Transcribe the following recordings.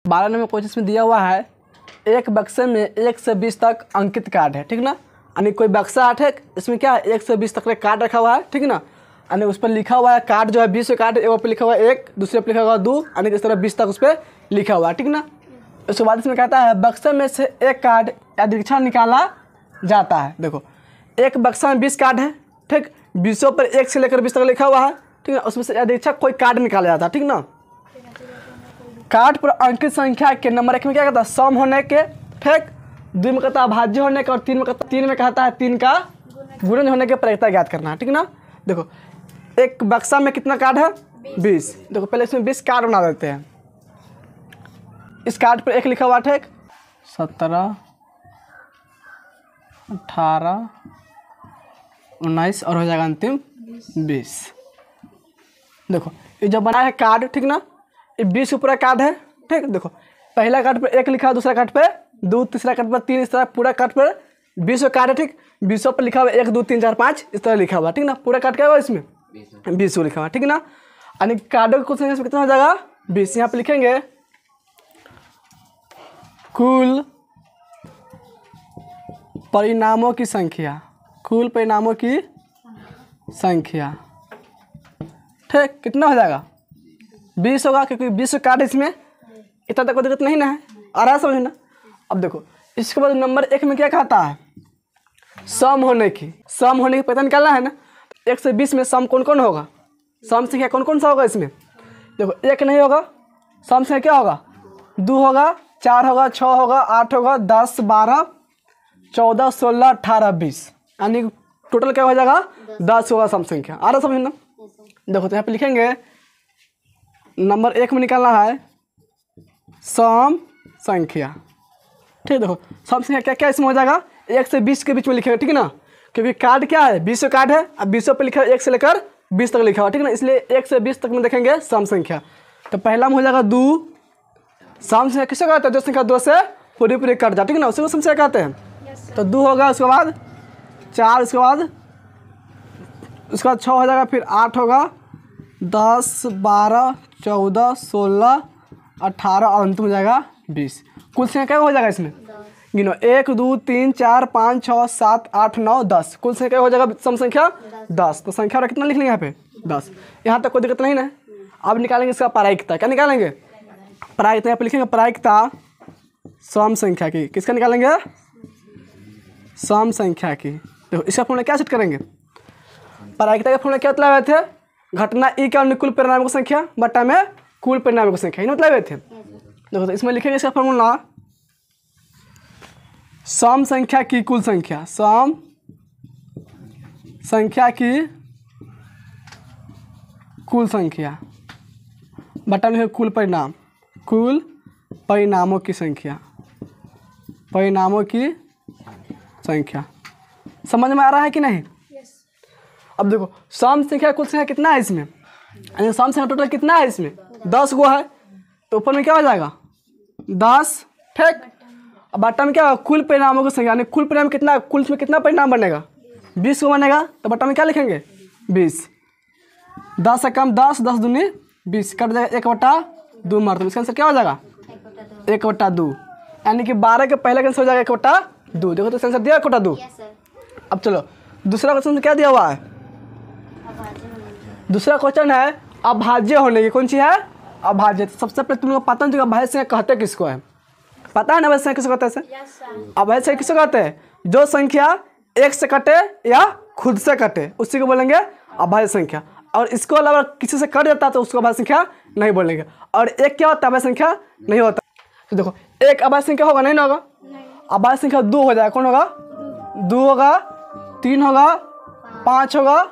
12 number question में दिया हुआ है एक बक्से में 1 से 20 तक अंकित कार्ड है, ठीक ना। यानी कोई बक्सा आठ है, इसमें क्या है 1 से 20 तक का कार्ड रखा हुआ है, ठीक ना। यानी उस पर लिखा हुआ है कार्ड जो है 20 कार्ड, एक पे लिखा हुआ है 1, दूसरे पे लिखा हुआ है 2, यानी इस तरह 20 तक उस पर लिखा हुआ है, ठीक ना। उसके बाद इसमें कहता है बक्से में से एक कार्ड यादृच्छा निकाला जाता है। देखो एक बक्सा में 20 कार्ड है, ठीक, 20 पर 1 से लेकर 20 तक लिखा हुआ है, ठीक है। उसमें से यादृच्छा कोई कार्ड निकाला जाता है, ठीक ना। कार्ड पर अंकित संख्या के नंबर 1 में क्या कहता है सम होने के, ठीक, 2 में कहता है भाज्य होने का, और 3 में कहता है 3 का गुणन होने के प्रयत्न ज्ञात करना है, ठीक ना। देखो एक बक्सा में कितना कार्ड है 20। देखो पहले इसमें 20 कार्ड बना देते हैं। इस कार्ड पर 1 लिखा हुआ, ठीक, 17, 18, 19 और हो जाएगा अंतिम 20। देखो ये जो बना है कार्ड, ठीक ना, ये 20 पूरा कार्ड है, ठीक। देखो पहला कार्ड पर 1 लिखा है, दूसरा कार्ड पे 2, तीसरा कार्ड पर 3, इस तरह पूरा कार्ड पर 20 कार्ड है, ठीक। 20 पर लिखा हुआ 1, 2, 3, 4, 5 इस तरह लिखा हुआ, ठीक ना। पूरा कार्ड क्या होगा इसमें 20 लिखा हुआ, ठीक ना। यानी कार्डों की कुल संख्या इसमें कितना हो जाएगा 20। यहाँ पे लिखेंगे कुल परिणामों की संख्या, कुल परिणामों की संख्या, ठीक, कितना हो जाएगा 20 होगा, क्योंकि 20 कार्ड इसमें इतना तक कोई दिक्कत नहीं ना है, आ रहा है समझना। अब देखो इसके बाद नंबर 1 में क्या कहता है सम होने की, सम होने की पता निकालना है ना। 1 से 20 में सम कौन कौन होगा, सम संख्या कौन कौन सा होगा इसमें। देखो 1 नहीं होगा, सम संख्या क्या होगा 2 होगा, 4 होगा, 6 होगा, 8 होगा, 10, 12, 14, 16, 18, 20, यानी टोटल क्या हो जाएगा 10 होगा सम संख्या। आ रहा समझना। देखो तो यहाँ पे लिखेंगे नंबर 1 में निकालना है सम संख्या, ठीक। देखो सम संख्या क्या क्या इसमें हो जाएगा 1 से 20 के बीच में लिखेंगे, ठीक ना, क्योंकि कार्ड क्या है 20 कार्ड है, अब 20 पे लिखा है 1 से लेकर 20 तक लिखा हुआ, ठीक ना, इसलिए 1 से 20 तक में देखेंगे सम संख्या। तो पहला में हो जाएगा 2, सम संख्या किसको कहते हैं जो संख्या 2 से पूरी कट जाए, ठीक ना, उसी को सम संख्या कहते हैं। तो 2 होगा, उसके बाद 4, उसके बाद 6 हो जाएगा, फिर 8 होगा, 10, 12, 14, 16, 18 और अंत में जाएगा 20। कुल संख्या क्या हो जाएगा इसमें गिनो 1, 2, 3, 4, 5, 6, 7, 8, 9, 10। कुल संख्या क्या हो जाएगा सम संख्या 10। तो संख्या कितना लिख लेंगे यहाँ पे 10। यहाँ तक कोई दिक्कत नहीं ना। अब निकालेंगे इसका प्रायिकता, क्या निकालेंगे प्रायिकता, यहाँ पे लिखेंगे प्रायिकता सम संख्या की, किसका निकालेंगे सम संख्या की। देखो इसका फॉर्मूला क्या सेट करेंगे, प्रायिकता का फॉर्मूला क्या बताए थे घटना ई का अनुकूल परिणामों की संख्या बट्टा में कुल परिणामों की संख्या, ये बताए थे। देखो तो इसमें लिखेंगे इसका फॉर्मूला सम संख्या की कुल संख्या, सम संख्या की कुल संख्या बट्टा में कुल परिणाम, कुल परिणामों की संख्या, परिणामों की संख्या। समझ में आ रहा है कि नहीं। अब देखो सम संख्या कुल संख्या कितना है इसमें, यानी सम संख्या टोटल कितना है इसमें 10 गो है, तो ऊपर में क्या हो जाएगा 10, ठीक। अब बट्टा में क्या होगा कुल परिणामों की संख्या, यानी कुल परिणाम कितना, कुल में कितना परिणाम बनेगा 20 को बनेगा, तो बट्टा में क्या लिखेंगे 20। 10 से कम 10, 10 दूनी 20, कट जाएगा 1/2 मार, तो इसका आंसर क्या हो जाएगा 1/2, यानी कि 12 के पहले का आंसर हो जाएगा 1/2। देखो तो इसका आंसर दिया 1/2। अब चलो दूसरा क्वेश्चन क्या दिया हुआ है, दूसरा क्वेश्चन है अभाज्य होने की, कौन सी है अभाज्य। तो सबसे पहले तुम लोग पता है अभाज्य संख्या कहते किसको है, पता है ना अभाज्य संख्या किसको कहते हैं। अभाज्य संख्या किसको कहते हैं जो संख्या 1 से कटे या खुद से कटे उसी को बोलेंगे अभाज्य संख्या, और इसको अलावा किसी से कट जाता है तो उसको अभाज्य संख्या नहीं बोलेंगे। और एक क्या होता है अभाज्य संख्या नहीं होता। तो देखो एक अभाज्य संख्या होगा नहीं ना होगा, अभाज्य संख्या 2 हो जाएगा, कौन होगा 2 होगा, 3 होगा, 5 होगा,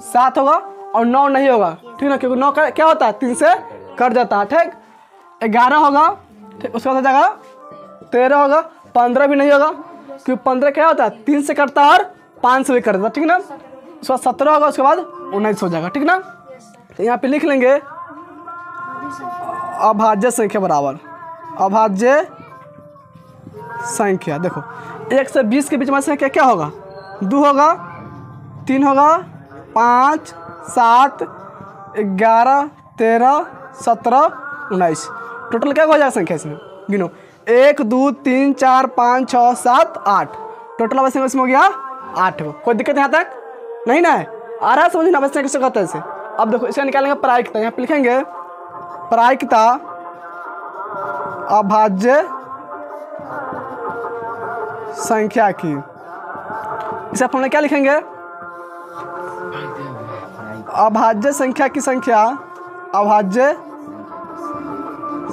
7 होगा और 9 नहीं होगा, ठीक ना, क्योंकि 9 का क्या होता है 3 से कट जाता है, ठीक। 11 होगा, ठीक, उसके बाद हो जाएगा 13 होगा, 15 भी नहीं होगा क्योंकि 15 क्या होता है 3 से कटता है और 5 से भी कटता है, ठीक ना। उसके बाद 17 होगा, उसके बाद 19 हो जाएगा, ठीक ना। तो यहाँ पे लिख लेंगे अभाज्य संख्या बराबर अभाज्य संख्या। देखो 1 से 20 के बीच में संख्या क्या होगा 2 होगा, 3 होगा, 5, 7, 11, 13, 17, 19। टोटल क्या हो जाएगा संख्या इसमें, गिनो 1 2 3 4 5 6 7 8, टोटल अवश्य इसमें हो गया 8 को। कोई दिक्कत यहाँ तक नहीं ना है, आ रहा है समझ ना अवश्य कैसे कहते हैं इसे। अब देखो इसका निकालेंगे प्रायिकता, यहाँ पे लिखेंगे प्रायिकता अभाज्य संख्या की। इसे आप हमने क्या लिखेंगे, अभाज्य संख्या की संख्या, अभाज्य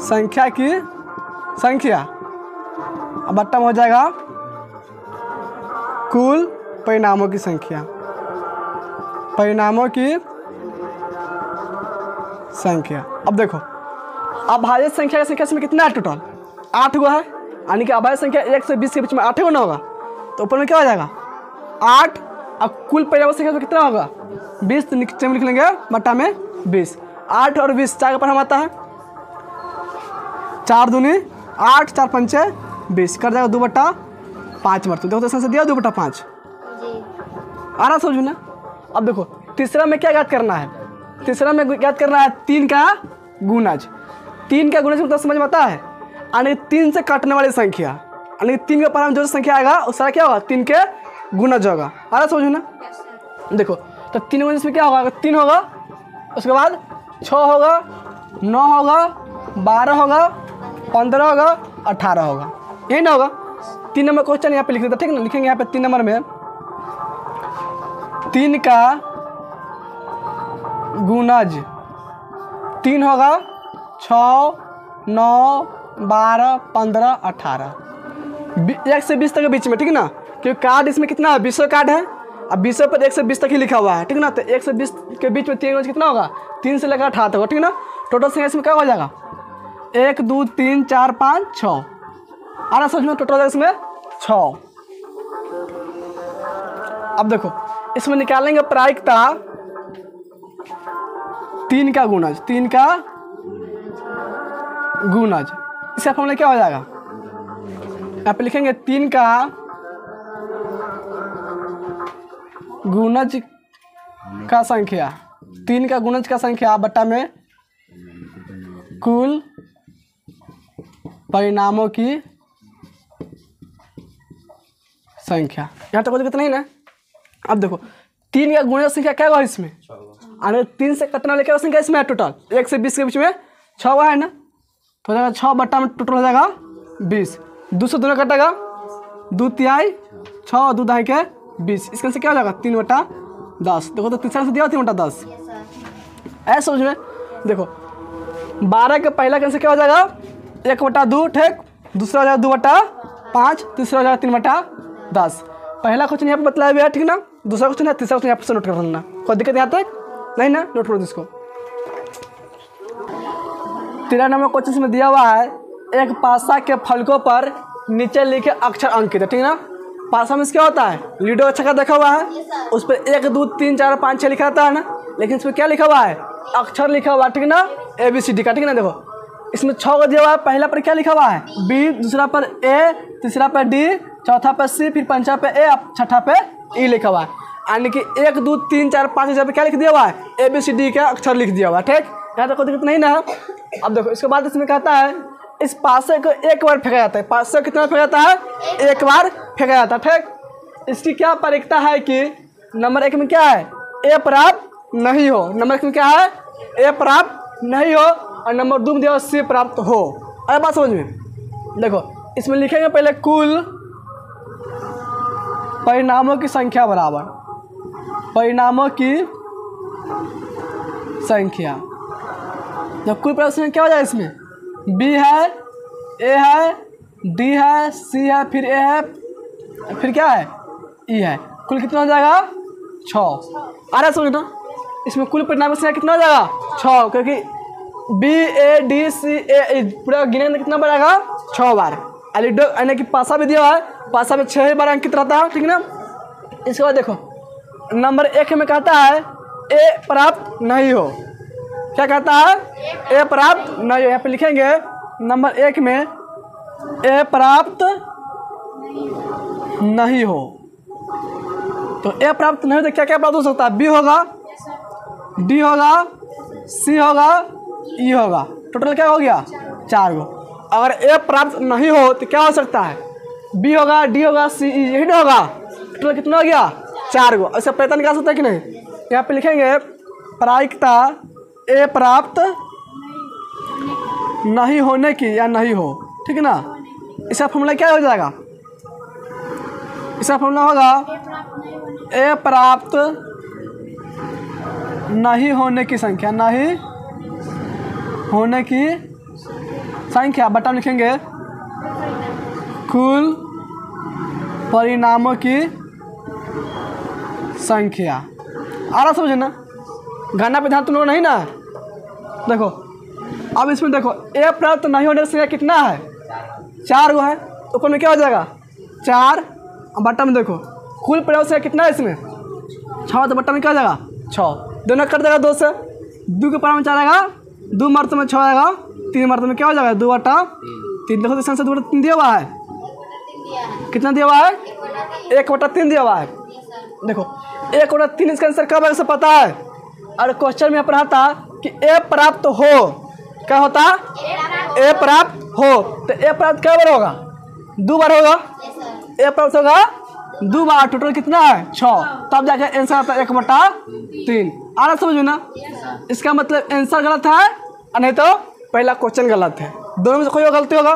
संख्या की संख्या, अब बट्टा में हो जाएगा कुल परिणामों की संख्या, परिणामों की संख्या। अब देखो अभाज्य संख्या की संख्या इसमें कितना है, टोटल 8 गो है, यानी कि अभाज्य संख्या 1 से 20 के बीच में 8 गो ना होगा, तो ऊपर में क्या हो जाएगा 8, अब कुल परिणामों की संख्या कितना होगा 20, तो नीचे में लिख लेंगे बट्टा में 20। 8 और 20 4 का परिणाम आता है 4 दूनी 8, 4 पंचे 20, कर जाएगा 2/5 मरते। देखो तो इसमें से दिया 2/5, आ रहा समझ ना। अब देखो तीसरा में क्या याद करना है, तीसरा में याद करना है 3 का गुणज। 3 का गुणज मतलब समझ में आता है, यानी 3 से काटने वाली संख्या, यानी 3 के परिणाम जो संख्या आएगा उस सारा क्या होगा 3 के गुणज होगा, आ रहा समझ ना। देखो तो 3 गुणज में क्या होगा, 3 होगा, उसके बाद 6 होगा, 9 होगा, 12 होगा, 15 होगा, 18 होगा, यही ना होगा। 3 नंबर क्वेश्चन यहाँ पे लिख देता, ठीक है ना, लिखेंगे यहाँ पे 3 नंबर में 3 का गुणज 3 होगा, 6 9 12 15 18, 1 से 20 तक के बीच में, ठीक है ना, क्योंकि कार्ड इसमें कितना है 20 कार्ड है, अब 20 पर 1 से 20 तक ही लिखा हुआ है, ठीक है ना, तो 1 से 20 के बीच में 3 गुणज कितना होगा 3 से लेकर 18 तक, ठीक है ना। टोटल संख्या इसमें क्या हो जाएगा 1 2 3 4 5 6, आ रहा समझ में, टोटल इसमें 6। अब देखो इसमें निकालेंगे प्रायिकता 3 का गुणज, 3 का गुणज, इसे फॉर्मूला क्या हो जाएगा, यहाँ पे लिखेंगे 3 का गुणज का संख्या, 3 का गुणज का संख्या बट्टा में कुल परिणामों की संख्या। यहाँ तक कोई दिक्कत नहीं ना। अब देखो 3 का गुणज संख्या क्या हुआ इसमें, अरे 3 से कटना लेकर संख्या इसमें है टोटल 1 से 20 के बीच में 6 हुआ है ना, तो हो जाएगा 6 बट्टा में टोटल हो जाएगा 20, 2 से 2 कटेगा 2 तिहाई 6 2 दहाई के 20, इसके से क्या हो जाएगा 3/10। देखो तो तीसरा से दिया 3/10, ऐसा समझ में। देखो 12 के पहला कैंसिल क्या हो जाएगा 1/2, ठीक, दूसरा हो जाएगा 2/5, तीसरा हो जाएगा 3/10। पहला क्वेश्चन यहाँ पे बतलाया हुआ है, ठीक ना, दूसरा क्वेश्चन है, तीसरा क्वेश्चन यहाँ पर नोट कर लेना, कोई दिक्कत यहाँ तक नहीं ना, नोट करो इसको। 13 नंबर क्वेश्चन में दिया हुआ है एक पासा के फलकों पर नीचे लिखे अक्षर अंकित है, ठीक है ना। पासा में क्या होता है, लूडो अच्छा का देखा हुआ है, उस पर 1 2 3 4 5 6 लिखा रहता है ना, लेकिन इसमें क्या लिखा हुआ है अक्षर लिखा हुआ है, ठीक ना, ABCD का, ठीक है ना। देखो इसमें 6 का दिया हुआ है, पहला पर क्या लिखा हुआ है B, दूसरा पर A, तीसरा पर D, चौथा पर C, फिर पंचमा पे A, छठा पे E लिखा हुआ है, यानी कि 1 2 3 4 5 जगह पे क्या लिख दिया हुआ है ABCD का अक्षर लिख दिया हुआ है, ठीक, यहाँ तक कोई दिक्कत नहीं ना। अब देखो इसके बाद इसमें कहता है इस पासे को एक बार फेंका जाता है, पासे कितना फेंका जाता है एक बार फेंका जाता है, ठीक। इसकी क्या प्रायिकता है कि नंबर 1 में क्या है A प्राप्त नहीं हो, नंबर 1 में क्या है A प्राप्त नहीं हो, और नंबर 2 में दिया C प्राप्त हो। अरे बात समझ में, देखो इसमें लिखेंगे पहले कुल परिणामों की संख्या बराबर परिणामों की संख्या, जब कुल परिणाम क्या हो जाए इसमें B है, A है, D है, C है, फिर A है, फिर क्या है E है, कुल कितना हो जाएगा 6। आ रहा है समझना, इसमें कुल परिणाम की संख्या कितना हो जाएगा 6, क्योंकि B A D C A पूरा गिने में कितना बढ़ेगा 6 बार, एलिडो यानी कि पासा भी दिया है, पासा में 6 बार अंकित रहता है, ठीक है ना। इसके बाद देखो नंबर 1 में कहता है A प्राप्त नहीं हो, क्या कहता है A प्राप्त नहीं हो, यहाँ पे लिखेंगे नंबर 1 में A प्राप्त नहीं हो, तो A प्राप्त नहीं हो तो क्या क्या प्राप्त हो सकता है B होगा, D होगा, C होगा, E होगा, टोटल क्या हो गया 4 गो। अगर ए प्राप्त नहीं हो तो क्या हो सकता है? बी होगा, डी होगा, सी, यही ना होगा। टोटल कितना हो गया? 4 गो। ऐसे पैटर्न निकाल सकता है कि नहीं? यहाँ पे लिखेंगे प्रायिकता ए प्राप्त नहीं होने की या नहीं हो, ठीक है ना। इसका फॉर्मूला क्या हो जाएगा? इसका फॉर्मूला होगा ए प्राप्त नहीं होने की संख्या, नहीं होने की संख्या बटा में लिखेंगे कुल परिणामों की संख्या। आ रहा समझे ना? गाना पे ध्यान तुम लोग नहीं ना? देखो अब इसमें देखो ए प्राप्त नहीं होने की संख्या कितना है? 4 गो है। तो ऊपर में क्या हो जाएगा? 4 बट्टा में देखो कुल परिणाम से कितना है इसमें? 6। तो बट्टा में क्या हो जाएगा? 6। दोनों कट जाएगा 2 से। 2 के परिणाम में 4 आएगा, 2 मरते में 6 आएगा, 3 मरते में क्या हो जाएगा? 2 बटा 3। देखो तो 2 बटा 3 दिया हुआ है। कितना दिया हुआ है? 1 बटा 3 दिया हुआ है। देखो 1 बटा 3 इसका आंसर कब है से पता है? और क्वेश्चन में पढ़ा था कि ए प्राप्त हो, क्या होता? ए प्राप्त हो। तो ए प्राप्त क्या बार होगा? 2 बार होगा। ए प्राप्त होगा 2 बार। टोटल कितना है? 6। तब जाकर आंसर आता है 1 बटा 3। आ रहा समझ में ना? इसका मतलब आंसर गलत है और नहीं तो पहला क्वेश्चन गलत है। दोनों में से कोई गलती होगा।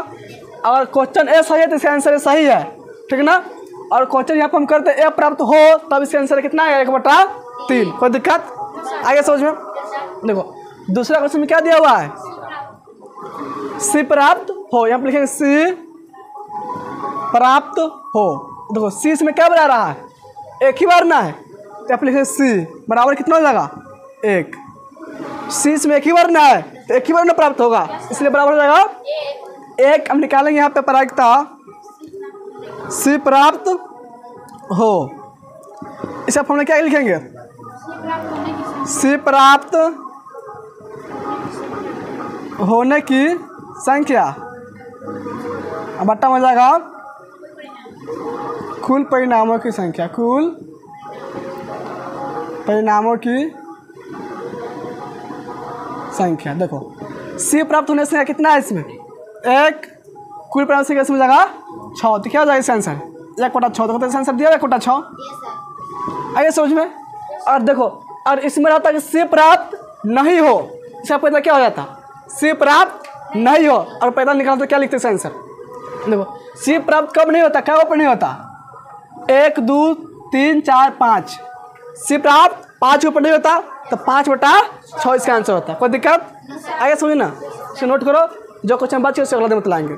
अगर क्वेश्चन ए सही है तो इसका आंसर सही है, ठीक है ना। और क्वेश्चन यहाँ पर हम करते हैं ए प्राप्त हो, तब इसका आंसर कितना है? 1 बटा 3। कोई दिक्कत आगे समझ में? देखो दूसरा क्वेश्चन में क्या दिया हुआ है? सी प्राप्त हो। यहाँ पर लिखेंगे सी प्राप्त हो। देखो सी इसमें क्या बना रहा है? एक ही बार ना है। तो यहाँ पर लिखेंगे सी बराबर कितना हो जाएगा? 1। सी इसमें एक ही बार ना है तो एक ही बार ना प्राप्त होगा, इसलिए बराबर हो जाएगा 1। हम निकालेंगे यहाँ पे प्रायिकता सी प्राप्त हो। इसका फॉर्मूला क्या लिखेंगे? सी प्राप्त होने की संख्या बट्टा हो जाएगा कुल परिणामों की संख्या, कुल परिणामों की संख्या। देखो सी प्राप्त होने से कितना है इसमें? 1। कुल परिणाम से इसमें जाएगा 6। तो क्या हो जाएगा इसका आंसर? 1 बटा 6। तो आंसर दिया 1 बटा 6। आइए समझ में। और देखो और इसमें रहता है कि सी प्राप्त नहीं हो। इसका पैदा क्या हो जाता? सी प्राप्त नहीं हो और पैदा निकालते तो क्या लिखते हैं आंसर? देखो सी प्राप्त कब नहीं होता? क्या ऊपर नहीं होता? 1 2 3 4 5। सी प्राप्त 5 ऊपर नहीं होता तो 5 बटा 6 इसका आंसर होता है। कोई दिक्कत? आगे समझिए ना, इसे नोट करो। जो क्वेश्चन बच गया उससे अगला दिन बतलाएंगे।